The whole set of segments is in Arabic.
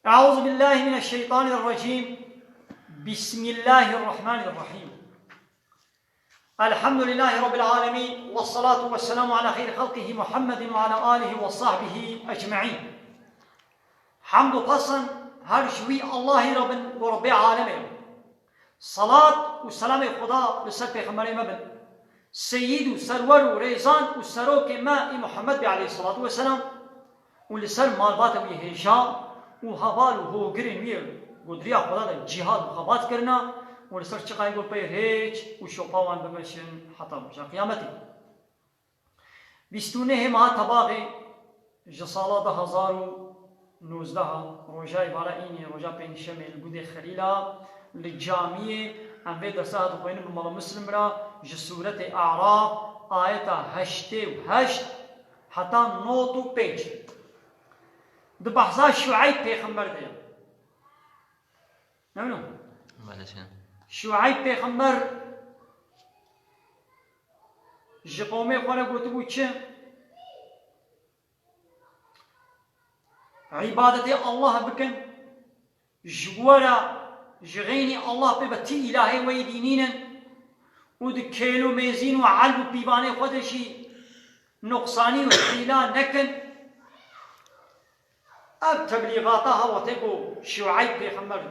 أعوذ بالله من الشيطان الرجيم. بسم الله الرحمن الرحيم. الحمد لله رب العالمين، والصلاة والسلام على خير خلقه محمد وعلى آله وصحبه أجمعين. حمد و پسند هر شوی الله رب عالمه. صلاة و سلام خدا لسر پیغمبر ما بن سید و سرور و ریزان و سروک ما محمد علیه الصلاة والسلام و لسر مالبات و هیشا و حوال و هوگرین وی گودریا خدا دا جهاد و خبات کرنا و لسر چقای گل پیر هیچ و شوپاوان بمشن حتی بجا قیامتی. بیستونه ما تباغی جسالات 2019 روژای بارائینی روژا پینشم الگود خلیلا للجامعه انوی درسات و خوینم بمال مسلم را جسورت اعراف آیتا 88 حتی 95 ده بحثا شعیب پیغمبر دیا نمینو شعیب پیغمبر جقومه خوره گوته بود چه؟ عبادت الله بکن جوارا جغيني الله ببتي إلهي ويدينين ودكيلو ميزين وعلب بيباني خدشي نقصاني وحيلا نكن أب تبليغاتها وتقو شعيب بيخمر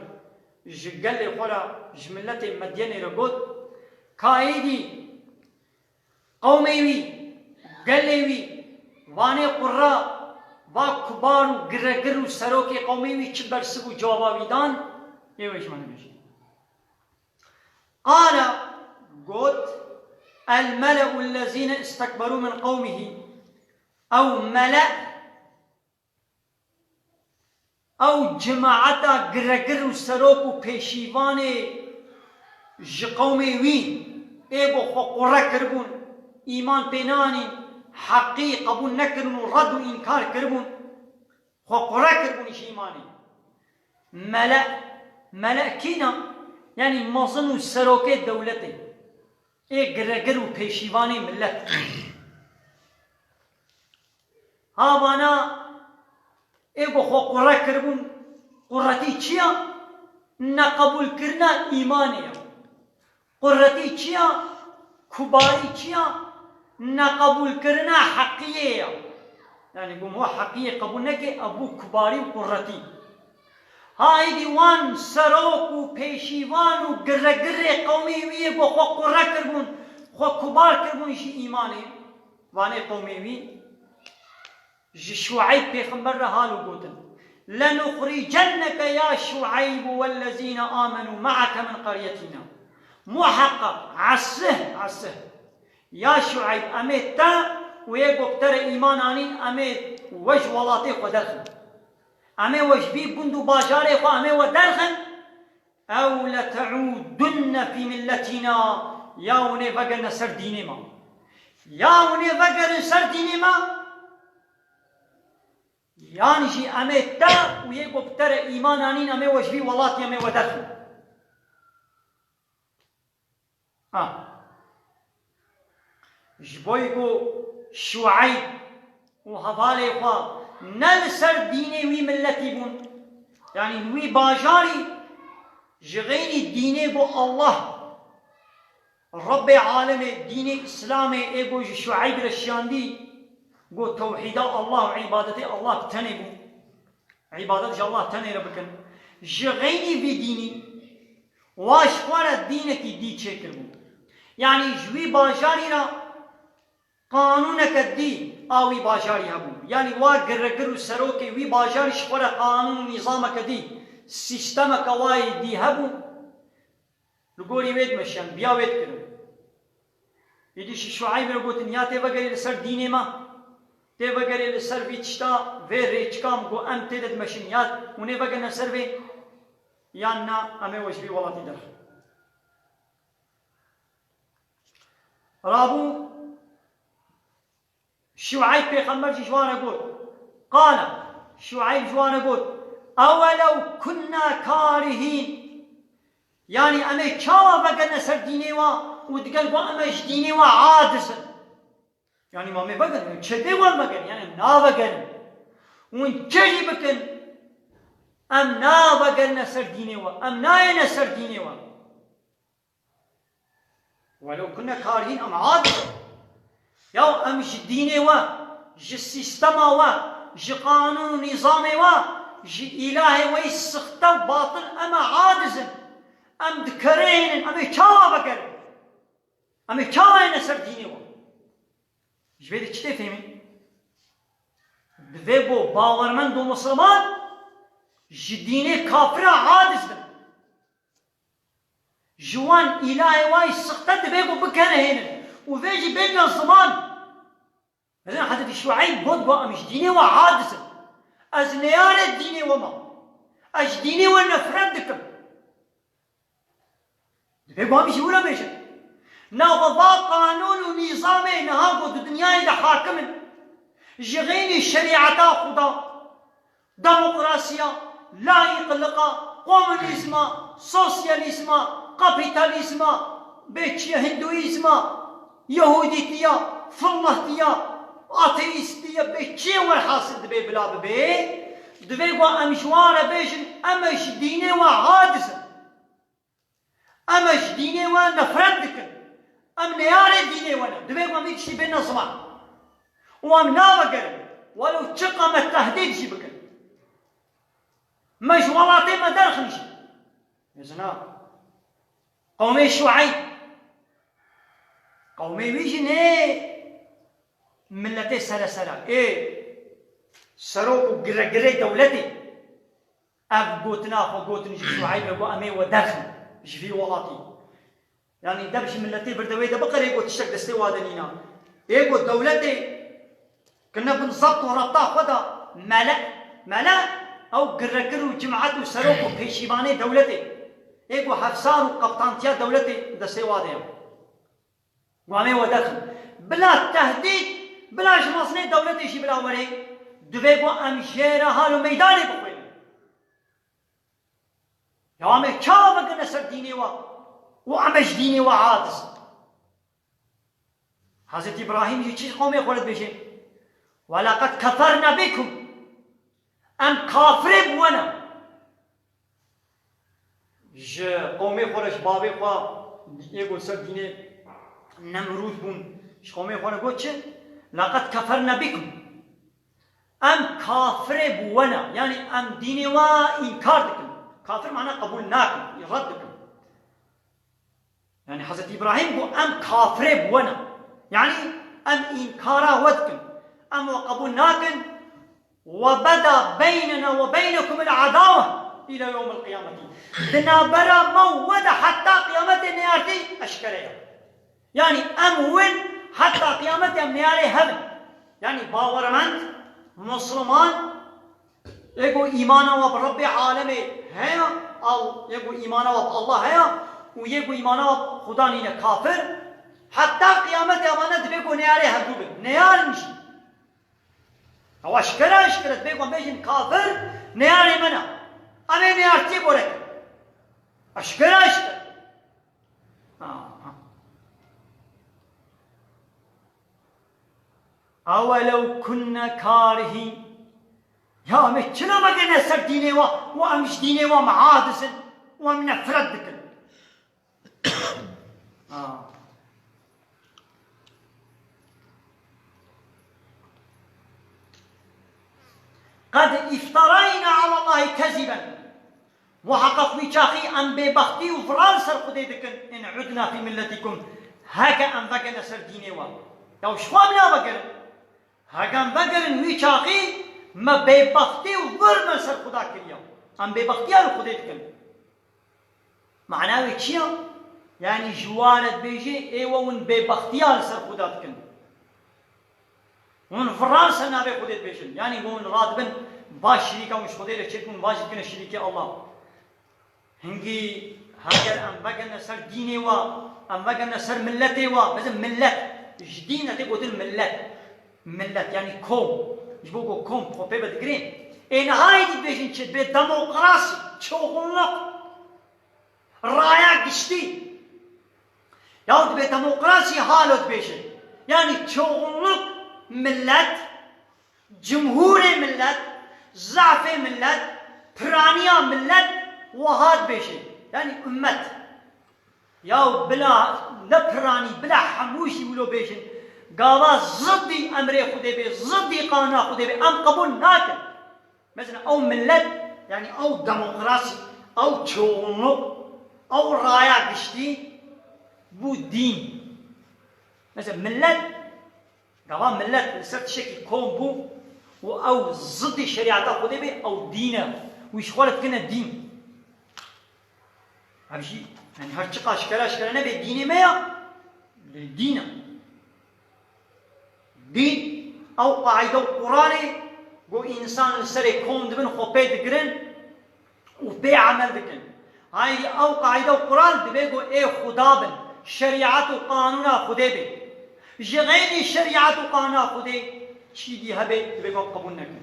جقل لي خورا جملة مدينة رقود كايدي قومي وي قلي وي واني قرى وكبار وقرقر وسروكي قومي وي چبر سبو جوابا ويدان يوش معنى بيشي قال قد الملأ الذين استكبروا من قومه أو ملأ أو جماعتا قرقر وسروك وپيشيوان قومي وين ايبو خو قرى كربون إيمان بيناني حقي قبول نكرن ورد وإنكار كربون خو قرى كربون إيش إيماني ملأ كينا يعني مظن سروكي دولتي اي قرقر و پیشیوانی ملت هاوانا ايگو خو قرى کربون قرتي چيا نقبول کرنا ایمانيا قرتي چيا كباري چيا نقبول کرنا حقية يعني قوم هو حقية قبول نكي ابو كباري و قرتي هاي ديوان سروك و پیشیوان و گرگر قومی وی گو خو قرى کربون خو کبار کربون شي ایمانه وانه قومی وی شعيب پیغمبر را حالو گوتن لنخرجنك يا شعيب والذين آمنوا معك من قريتنا محقق عسه يا شعيب امت تا ويگو بتر ایمان آنین امت وج ولاتی خودرخن امه وجبی بندو باجاره خو امه و درخن او لتعودن في ملتنا ياونه وگر سر دين ما ياونه وگر سر دين ما يعني شي امه تا و يگو بتر ایمان آنین امه وجبی ولاتی امه و درخن جبويگو شعيب و حواله خو نل سر ديني وي ملتي بون يعني وي باجاري جغيني ديني بو الله رب عالم ديني اسلامي ايگو شعيب رشاندي گو توحيد الله وعبادة الله بتني بو عبادة الله تني ربكن جغيني في ديني واشوار دينك دي چكر بو يعني جوي باجاري را قانونك الدين آوي باجاري هبو يعني وا گرگر و سروكي وي باجاري شخورا قانون نظامك دي سيستمك واي دي هبو لقوري ويد مشان بيا ويد كرو يديش شعيب رقوتن يا تيوغري لسر ديني ما تيوغري لسر ويتشتا وي ريچكام گو ام تيدد مشن يا ونه وغر نسر وي يانا امي وشبي ولاتي در رابو شعيب پیغمبر جوانه گفت قال شعيب جوانه گفت اولو كنا كارهين يعني امه چاوا وگر نسر ديني وا ودگل گو امش ديني وا عادس يعني ما مي وگر چه دي ول وگر يعني نا وگر اون چه بکن ام نابگرن سر دینه و ام ناین سر دینه و ولو كنا كارهين ام عادل يا ام ج دینه و ج سيستم و ج قانون نظام و ج اله و السخطه باطل ام عاجز ام دكرين ام كاوا بگر ام كاوا سر دینه و جبه چی فهمی دوی بو باورمند و مسلمان جدینه کافر عادز بن جوان إلهي واي سقطت بيقو بكنا هنا وفيجي بينا الزمان مثلا حضرت شعيب قد بقى مش ديني وعادز از نيار الديني وما اج ديني ونفردكم بيقو مش ولا بيش نغضا قانون ونظام نهاقو الدنيا دا حاكم جغيني الشريعة خدا ديمقراطية لايق لقا كومونيزم سوسياليزم كابيتاليزم بيتشي هندويزم يهوديتيا فلهتيا اتيستيا بيتشي والحاصل دبي بلا ببي دبي قوا امشوار بيجن امش ديني وعادز امش ديني ونفردك ام نيار ديني وانا دبي قوا ميتشي بين الزمان وام نابقر ولو تشقم التهديد جيبك مش ولاتي ما درخنش يزنا قومي شعيب قومي ويجن ملتي سلسلة سروق قرقري دولتي قوتنا فقوتني شعيب لقو امي ودرخن جفي ولاتي يعني دبش ملتي بردوي دبقر يقول تشتك دستي وادنينا يقول دولتي كنا بنظبط وربطا خدا ملأ او قرقر وجمعات وسروق وبيشيباني دولتي ايقو حفصان وقبطانتيا دولتي دستي واديهم وامي ودخل بلا تهديد بلا جمصني دولتي شي بلا وري دبيقو امشيرا هالو ميداني بقوين يا عمي كابق نسر ديني وعمش ديني وعادس حضرت ابراهيم يجي قومي خولد بيشي ولقد كفرنا بكم ام كافر بوانا ج قومي خورش بابي خوا يقول سر ديني نمرود بون ش قومي خورا قلت لقد كفرنا بكم ام كافر بوانا يعني ام ديني وانكار دكم كافر معناه قبول ناكم يردكم يعني حضرت ابراهيم قو ام كافر بوانا يعني ام انكارا ودكم ام وقبول ناكم وبدا بيننا وبينكم العداوه الى يوم القيامه دنا برا مود حتى قيامه نيارتي اشكرها يعني امون حتى قيامه نياري هبن يعني باورمند مسلمان يقول ايمانا برب عالمي هيا او يقول ايمانا بالله هيا ويقول ايمانا خدا نينا كافر حتى قيامه امانه بيقول نياري هبن نيار مش او اشكرت بيقول بيجن كافر نياري منا أنا نيارتي بورك أشكر أولو كنا كارهين يا متشنا بقينا سر ديني وأمش ديني ومعادس ومن فردك قد افترينا على الله كذبا وحقق ويشاخي أن ببختي وفرنسا القديدكن إن عدنا في ملتكم هكا أن بقنا سر ديني يو شوامنا بقنا هكا أن بقنا ويشاخي ما ببختي وفرنا سر خدا كريا أن ببختي على القديدكن معناه ويشيا يعني جوالت بيجي ايوه ون ببختي على سر خدا كن ون فرنسا نابي قديد بيجن يعني ون راتبن باش شريكه مش قديد تشكون باش كنا شريكه الله هنگی هاگر ام بگن سر دینی و ام بگن سر ملتی و بزن ملت جدینه تی گوتن ملت یعنی کوم جبوگو کوم پروپی بدگرین این هایدی بیشین چه به دموکراسی çoğunluk raya geçti yahut به دموکراسی حالت بیشین yani çoğunluk millet cumhur millet ضعف millet پرانیا ملت وهاد بيشي يعني أمت يا بلا لبراني بلا حموشي ولو بيشن قاوا ضدي أمر خدي بي ضدي قانون خدي بي أم قبول ناكل مثلا أو ملت يعني أو ديمقراطي أو çoğunluk أو رايا قشتي بو دين مثلا ملت قاوا ملت لسات شكل كون بو أو ضد شريعة خدي بي أو دينه ويشغلت كنا الدين همشي يعني هرچقا اشكال نبي ديني ميا دينا دين او قاعده قراني جو انسان سري كوم دبن خوبي دقرن وبي عمل دكن هاي او قاعده قران دبي جو اي خدا بن شريعه وقانون خدي بي جغيني شريعه وقانون خدي شي دي هبي دبي جو قبول نكن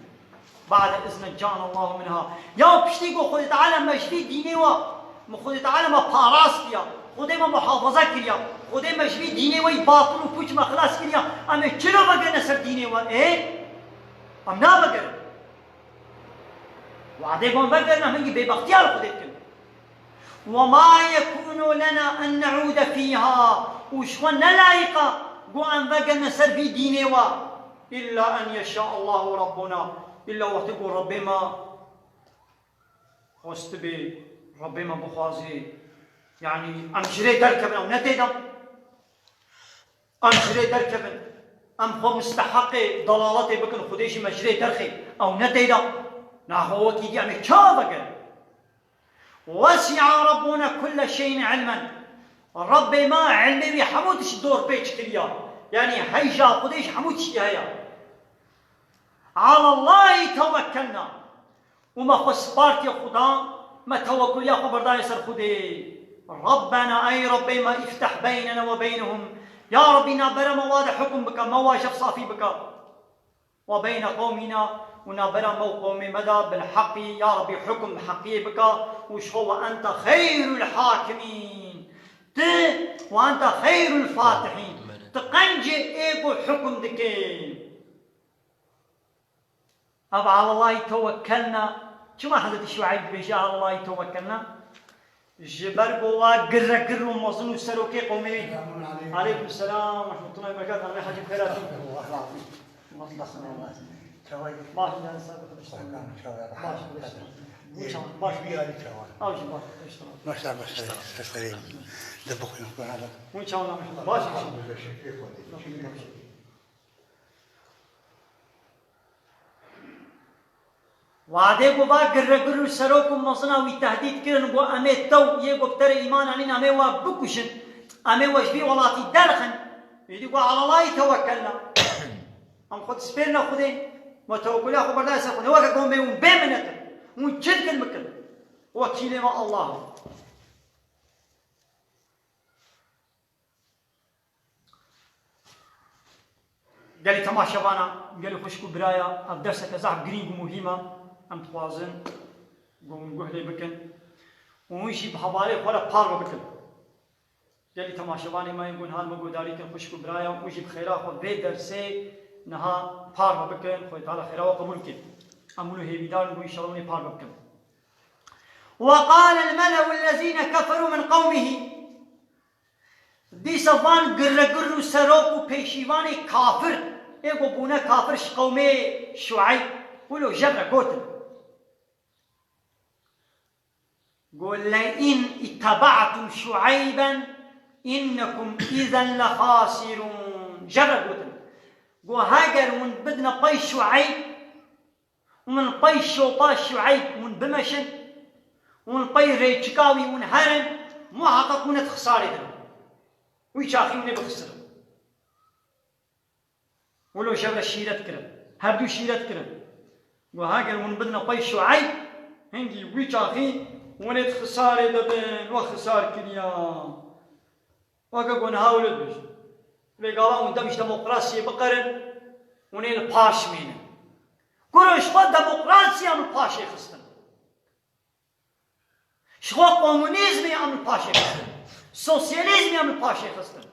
بعد اذن جان الله منها يا بشتي جو خد تعالى مجدي ديني خود تعالى ما پاراس کیا خود ما محافظه کیا خود مجبی دینه وی باطل و پوچ ما خلاص کیا اما چلو بگر نسر دینه و ام نا بگر وعده قوم بگر نحن بے بختیار خود کن وما يكون لنا ان نعود فيها وشو نلايقا قو ان بگر نسر في دینه و الا ان يشاء الله ربنا الا وقت قو ربي ما خوست بي ربي ما بخوازي يعني ام جري دركبن او نتيدم ام جري دركبن ام خو مستحق ضلالتي بكن خديش مجري درخي او نتيدم نحو وكي يعني كابقل وسع ربنا كل شيء علما ربي ما علمي حمودش دور بيتش كليا يعني هيجا خديش حمودش هيا على الله توكلنا وما خص بارتي خدا ما توكل يا خبر داي سر خدي ربنا اي ربي ما افتح بيننا وبينهم يا ربي نابر مواد حكم بك مواجب صافي بك وبين قومنا ونابر مو قومي مدى بالحق يا ربي حكم حقي بك وش هو انت خير الحاكمين وانت خير الفاتحين تقنجي ايقو حكم دكي اب على الله توكلنا شو ما حضرت شعيب بيجي على الله توكلنا جبر قوا قر ومصنو سروكي قومي عليكم السلام ورحمه الله وبركاته الله يحجب خيراتكم ما تلخنا باش باش ما شاء الله تسليم دبقنا هذا وان شاء الله باش وعده کو با گرگر سرو کو مصنا وی تهدید کرن گو امه تو یہ گفتر ایمان علينا امه وا بکشن امه وجبي ولاتي درخن يدي کو على الله توكلنا ام خد سبيرنا خدين وتوكلنا خبر دا سخن هو قوم بيوم بمنت وجد المكن وكيل ما الله قال لي تماشى بانا قال لي خشكو برايا الدرس كزاح قريب ومهمه ام توازن قوم قهلي بكن ومشي بحوالي ولا بار بكن قال لي تماشواني ما يقول هان مقول داري كن خشكو برايا ومشي بخيرا خو بي درسي نها بار بكن خو تعالى خيرا وقبول كن امولو هي بدار نقول ان شاء الله بار بكن وقال الملأ الذين كفروا من قومه دي صفان قرقر سروق وبيشيواني كافر ايقو بونا كافر قومي شعيب ولو جبر قوتل قل لئن اتبعتم شعيبا انكم اذا لخاسرون جبر قوتل قل هاجر من بدنا باي شعيب ومن باي شوطا شعيب ومن بمشن ومن باي ريتشكاوي ومن هرن محقق من خسارة دل ويشاخي من بخسر ولو جبر شيرت كرم هردو شيرت كرم وهاجر من بدنا باي شعيب هنجي ويشاخي ونت خسارة دبن وخسار كريا وكا نهاول بش بقالا وندمش ديمقراطية بقرن ونين باش مين كل شغل ديمقراطية من باش خستن شغل كومونيزم من باش خستن سوسياليزم من باش خستن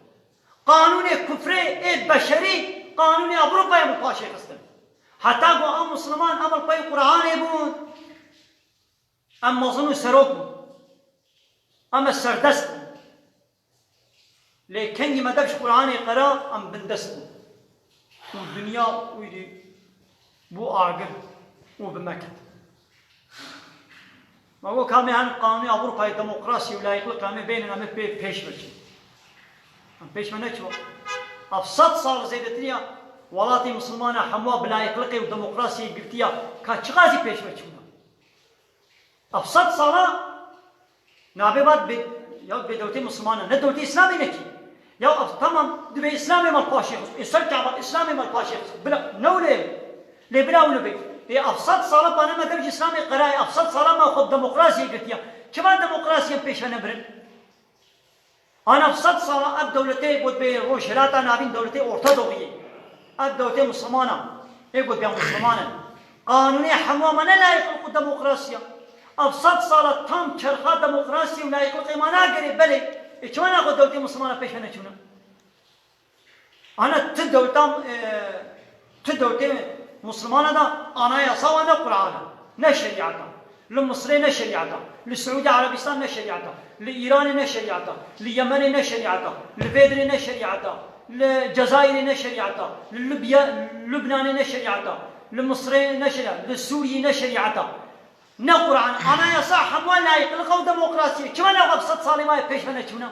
قانون كفري بشري قانون أوروبا من باش خستن حتى قو مسلمان أمر باي قرآن يبون ام مظن سروك ام السردست لكن ما دبش قرآن قراء ام بندست والدنيا ويدي بو أعقل وبمكة ما هو كامي عن قانون أوروبا الديمقراطية ولا يقول كامي بيننا ما بيش بشي ام بيش ما نشوف أفسد صار زيدتنيا ولاتي مسلمانة حموا بلا يقلقي وديمقراطية قلتيا كاتشغازي بيش بشونا أفسد صار نابي بعد يا بدولتي مسلمانة ندولتي إسلامي نكي يا تمام دبي إسلامي مال باشي يسرع إسلامي مال باشي بلا نولي لبلا ونبي هي أفسد صار أنا ما دبي إسلامي قراءة أفسد صار ما أخذ ديمقراطية قلتيا كمان ديمقراطية بيش نبرن أنا أفسد صار أب دولتي بود بروشلاتا نابين دولتي أرثوذكسية أب دولتي مسلمانة يقول بيا مسلمانة قانوني حموا من لا يخلق الديمقراطية أفسد صار تام شرخات ديمقراطية ولا يخلق ما ناقري بلي شلون أخذ دولتي مسلمانة بيش أنا شنو أنا تدولتي مسلمانة دا أنا يصاوى دا قرآن نشريعتا للمصري نشريعتا للسعودية عربستان نشريعتا لإيران نشريعتا لليمن نشريعتا للبيدر نشريعتا للجزائر نشريعتا للبنان نشريعتا للمصري نشريعتا للسوري نشريعتا نقرآن أنا يصاح حموال لا يقلقوا ديمقراطية كما نقول بصد صالي ما يبيش منا شونا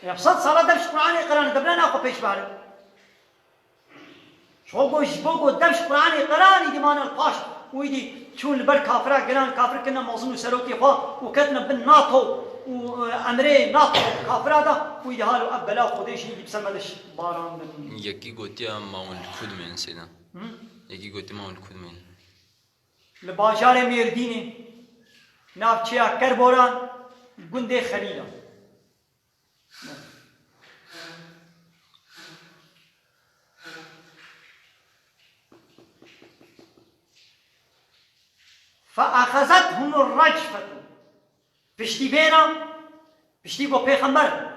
يا بصد صالي دمش قرآن قرآن دبنا ناقو بيش بارد شبوكو دمش قرآن قرآن ديمان القاش ويدي شون البر كافرة قرآن كافر كنا موزن وسروكي خوا وكتنا بالناطو وأمري ناطو كافرة دا ويدي هالو أبلا خوديش يجي بسمدش باران يكي قوتيا ماون الكود من سيدا يكي قوتيا ماون الكود من لباجار ميرديني نافچيا كربوران گندي خليلا فأخذتهم الرجفة بشتي بينا بشتي بو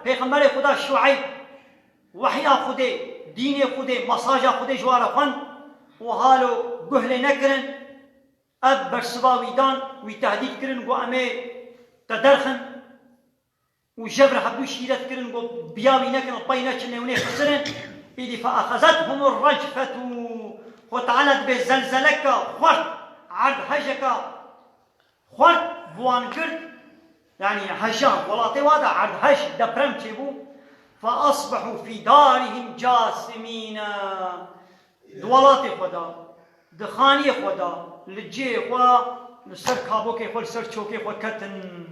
پیغمبر خدا شعيب وحي خدي دين خدي مساج خدي جوار خن وهالو قهل نكرن أب برسباويدان ويتهديد كرن وأمي تدرخن وجبر حبو شيرت كرن وبياوي نكرن الطينة شنوني خسرن إذ فأخذتهم الرجفة وتعالت بزلزلك خورت عرض هجك خورت بوان كرد يعني هجان ولاطي وادا عرض هج دبرم تيبو فأصبحوا في دارهم جاثمين دولاتي خدا دخاني خدا لجي خوا لسر كابوكي خوا لسر چوكي خوا كتن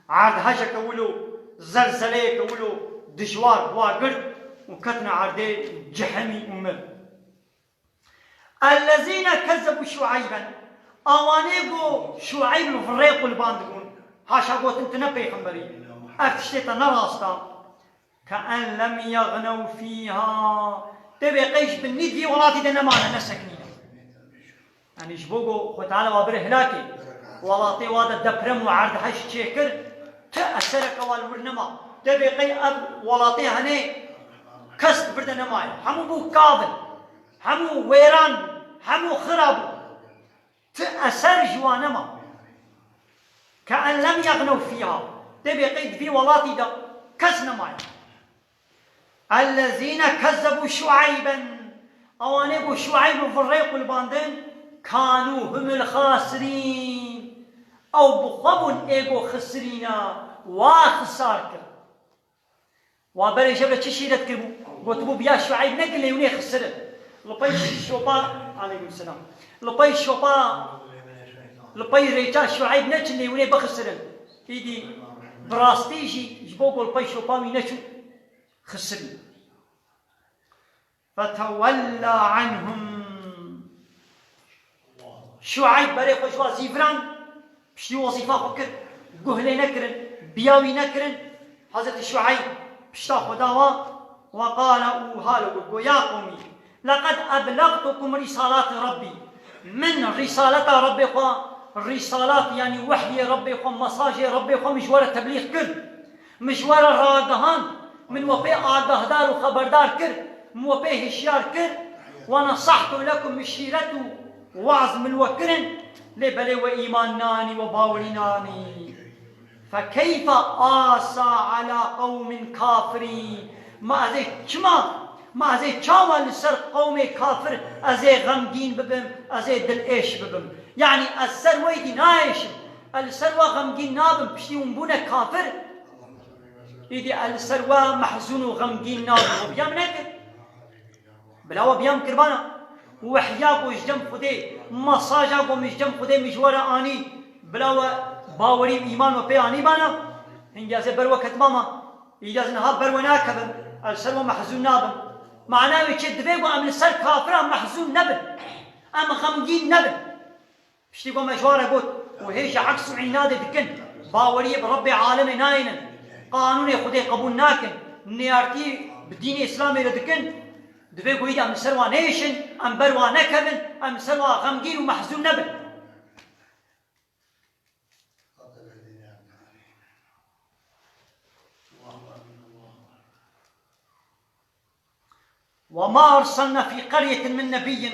عرض هجك ولو زلزليك ولو دجوار واقرد وكتن عرضي جحمي أمر الذين كذبوا شعيبا اوانيغو شعيب الفريق الباندقون هاشا قوت انت نبي خمبري افتشتيتا نراستا كأن لم يغنوا فيها تبي قيش بالندي ولاتي دنمانا نسكني يعني جبوغو خو تعالى وابره هلاكي ولاتي وادا دبرم وعرض هش تشيكر تأثرك والورنما تبي قي اب ولاتي هني كست بردنماي همو بو كابل همو ويران همو خرابو تأثر جوانما كأن لم يغنوا فيها تبي قيد في ولاتي دا كسنماي الذين كذبوا شعيبا اوانيبو شعيب الفريق الباندين كانوا هم الخاسرين او بخبون ايغو خسرينا وخسارك وبري جبل تشيرت كبو قلتبو بيا شعيب نقل ليوني خسرت لبي شوبا عليكم السلام لبي شوبا لبي ريتا شعيب نقل ليوني بخسرن ايدي براستيجي جبوكو لبي شوبا وينشو خسرين فتولى عنهم شعيب بري خوش وظيفران بشتي وظيفة فكر قهلي نكرن بياوي نكرن حضرت شعيب بشتا خداوا وقال هالو يا قومي لقد أبلغتكم رسالات ربي من رسالة ربي الرسالات يعني وحي ربي مساج ربي مشوار التبليغ كر مشوار الراقهان من وفي آقاه دار وخبردار كر موفي هشيار كر ونصحت لكم مشيرته وعظ من وكرن لبلي وإيمان ناني وباوري ناني فكيف آسى على قوم كافرين ما زي كما ما زي كما لسر قوم كافر أزي غمجين ببم أزي دل إيش ببم يعني السر ويدي نايش السر وغمجين نابم بشتيون بونا كافر إيدي السر ومحزون وغمجين نابم وبيام نكر بلا وبيام كربانا وحياك وجدم خدي مساجاك ومجدم خدي مجوار آني بلا باوري إيمان وبياني بانا إنجاز بروا كتماما إنجاز نها بروا ناكبن السر محزون نابن معناه يشد بيقو أم السر كافر محزون نبن أم غمجين نبن بشتيقو مجوارة قلت وهيش عكس عناد دكن باوري برب عالم ناينا قانون خدي قبول ناكن نيارتي بدين إسلامي لدكن دبيقو إيدا أم سروا نيشن أم بروا نكبن أم سروا غمجين ومحزون نبن وما أرسلنا في قرية من نبي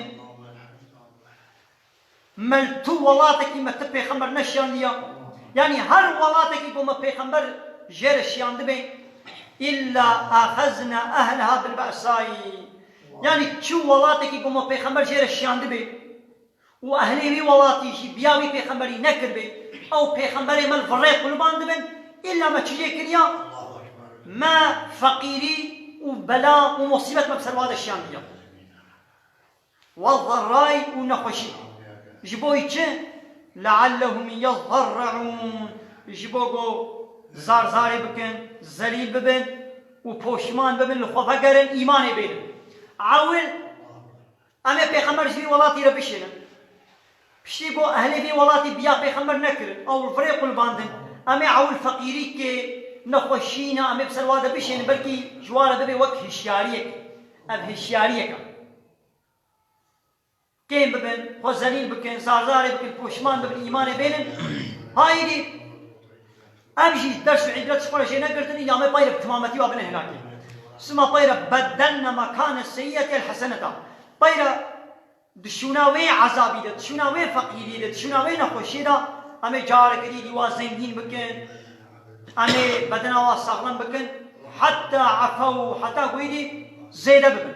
ملتو ولاتك ما تبي خمر نشيان ليا يعني هر ولاتك يقوم بيخمر جرشيان دبي إلا أخذنا أهلها بالبأساء يعني شو ولاتك يقوم بيخمر جرشيان دبي وأهلي ولاتي بياوي بيخمري نكر بي أو بيخمري مال فريق قلبان دبن إلا ما تجيك ليا ما فقيري وبلاء ومصيبة ما بسر هذا الشيء ديا والضراي ونخشي جبوي لعلهم يضرعون جبوغو زار بكن زليل ببن وبوشمان ببن الخوفقرن إيمان بين عاول أما بيخمر جري ولاتي ربشنا بشتيقو أهلي في ولاتي بيا بيخمر نكر أو الفريق الباندن أما عاول فقيري كي نخوشينا أمي بسر وادا بشين بلكي جوارا دبي وقت هشياريك أب هشياريك كين ببن خوزنين بكن زارزاري بكن بوشمان ببن إيمان بينن هاي دي أمشي درس عدلت شفرة شيء نقرتني يا مي بايرب تمامتي وابن هناكي سما بايرب بدلنا مكان السيئة الحسنة بايرب دشوناوي عذابي دشوناوي فقيري دشوناوي نخوشي دا أمي جارك دي وازنين بكن أمي بدنا واسقلن بكن حتى عفوا حتى قويدي زيادة بكن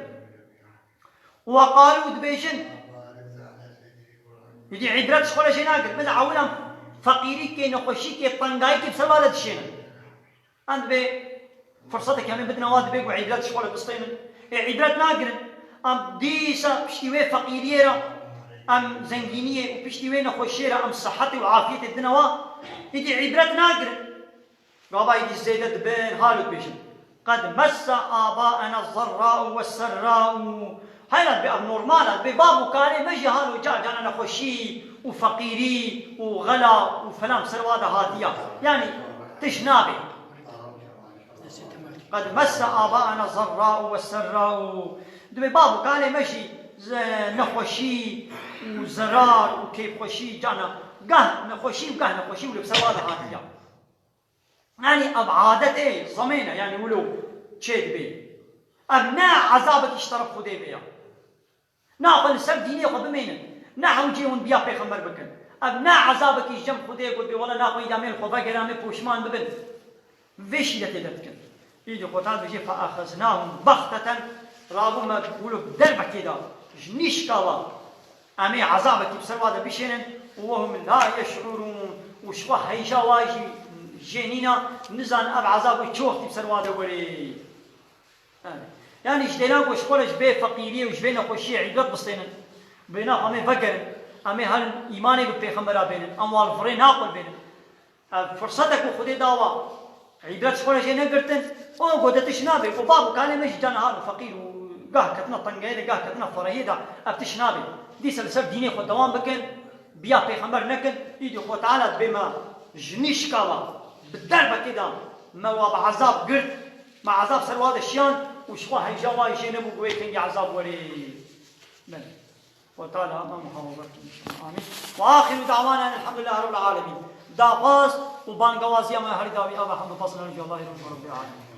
وقالوا دبيجن يدي عبرت شخولا شناقل بس عولهم فقيري كي نخشي كي طنقاي كي بسلالة دشينا عند بي فرصتك يعني بدنا واد بيقو عبرت شخولا بسطينا عبرت ناقل أم ديسا بشتوي فقيريرا أم زنجينية وبشتوي نخشيرا أم صحتي وعافية الدنوا يدي عبرت ناقل رابا يدي الزيدة دبين هالو بيشن قد مس آباءنا الضراء والسراء هاي البيئة نورمالة ببابو كاري مجي هالو جانا نخشي وفقيري وغلا وفلام سروادة هاتية يعني تشنابي قد مس آباءنا الضراء والسراء ببابو كاري مجي نخشي وزرار وكيف خشي جانا قه نخشي وقه نخشي ولبسروادة هاتية يعني أبعادت إيه ضمينة يعني ولو تشيد بي أبناء عذابك اشترب خدي بيا ناقل سب ديني خد بمينن نحو جيون بيا بيخمر بكن أبناء عذابك يجم خدي قد بي ولا ناقل يدامين خدا قرامي بوشمان ببن فيش يتدتكن يدي قطال بجي فأخذناهم بغتة رابو ما بقولوا بدربة كده جنيش كالا أمي عذابك بسرواده بشينن وهم لا يشعرون وشوه هيجا واجي جنينا نزان أب عذاب وشوختي بسرواده وري يعني جدينا وش خرج بيه فقيرية وش بينا خوشية عيدات بسطينا بينا أمي فقر أمي هل إيماني بالبيخمرا بينا أموال فرين ناقل بينا فرصتك وخدي داوا عيدات خرج هنا قرتن أو قدتش نابي وبابو كان مش جانا هذا فقير وقاه كتنا طنقيدة قاه كتنا فرهيدة أبتش نابي دي سلسل ديني خد دوام بكن بيا بيخمر نكن يدي خد تعالى بما جنيش كالا بالدربة كده ما هو بعذاب قرد مع عذاب سرواد الشيان وشواه هيجوا يشينبوا قويتين عذاب وري من وتعالى أمام محاوضتكم آمين وآخر دعوانا أن الحمد لله رب العالمين دا باس وبان قوازي أما هرداوي أبا حمد فصل الله رب العالمين